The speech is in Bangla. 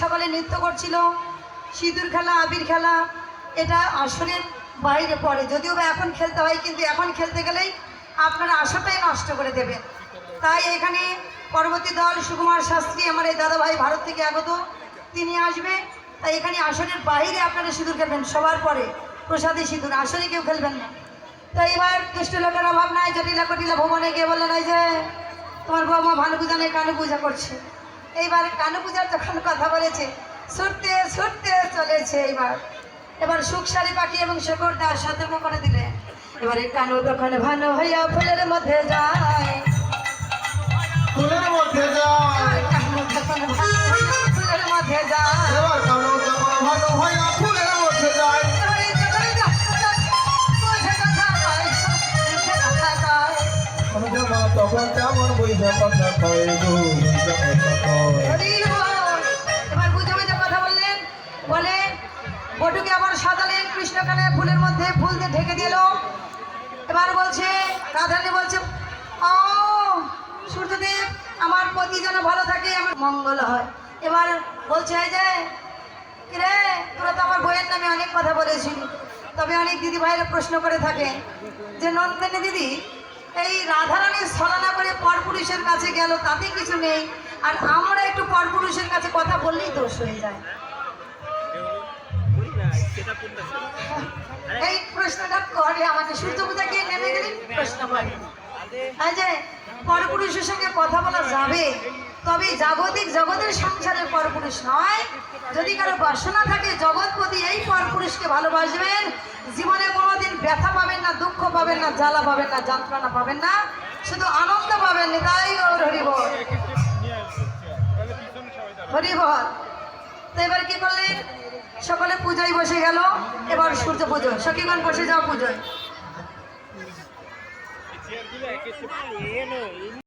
সকালে নৃত্য করছিল, সিঁদুর খেলা, আবির খেলা, এটা আসরের বাইরে পড়ে। যদিও বা এখন খেলতে হয়, কিন্তু এখন খেলতে গেলেই আপনারা আসরটাই নষ্ট করে দেবেন। তাই এখানে পরবর্তী দল সুকুমার শাস্ত্রী, আমার এই দাদাভাই ভারত থেকে আগত, তিনি আসবে। তাই এখানে আসরের বাইরে আপনারা সিঁদুর খেলবেন, সবার পরে প্রসাদী সিঁদুর, আসরে কেউ খেলবেন না। তো এবার দুষ্ট লোকের অভাব নাই, জটিলা কটিলা ভবনে গিয়ে বললেন, এই যে তোমার বৌমা ভানু পূজা নেই, কানু পূজা করছে। এইবার কানু পূজার যখন কথা বলেছে, ছুটতে ছুটতে চলেছে। এবার সুখসারি পাখি এবং শেখর দাস সাথে করে দিলে। এবারে কানু তখন ভানু হইয়া ফুলের মধ্যে যায়, ফুলের মধ্যে যায়, কানু তখন ভানু হইয়া ফুলের মধ্যে যায়। এবার কানু তখন ভানু হইয়া ফুলের মধ্যে যায়। তখন তেমন বুঝে কথা কয় গো, এবার বুঝে বুঝে কথা বললেন, বলে বটুকে আবার সাজালেন, কৃষ্ণকানে ফুলের মধ্যে ফুল দিয়ে ঢেকে দিল। এবার বলছে রাধারানী, বলছে ও সূর্যদেব, আমার পতি যেন ভালো থাকে, আমার মঙ্গল হয়। এবার বলছে, এই যে রে, তোরা তো আমার বইয়ের নামে অনেক কথা বলেছিস, তবে অনেক দিদি ভাইরা প্রশ্ন করে থাকে যে নন্দিনী দিদি এই রাধারানীর ছলনা করে পরপুরুষের কাছে গেল, তাতে কিছু নেই, আর আমরা একটু পরপুরুষের কাছে কথা বললেই দোষ হয়ে যায়। এই প্রশ্নটা করে আমাকে, সূর্য পূজা গিয়ে নেমে গেলে প্রশ্ন করে যে পরপুরুষের সঙ্গে কথা বলা যাবে, তবে জাগতিক জগতের সংসারের পরপুরুষ নয়। যদি কারো বাসনা থাকে জগৎপতি এই পরপুরুষকে ভালোবাসবেন, জীবনে কোনোদিন ব্যথা পাবেন না, দুঃখ পাবেন না, জ্বালা পাবেন না, যন্ত্রণা পাবেন না, শুধু আনন্দ পাবেন। তাই ওর হরিবল হরিবল। তো এবার কি করলেন, সকলে পূজায় বসে গেল। এবার সূর্য পুজো, সখীগণ বসে যাও পুজোয়।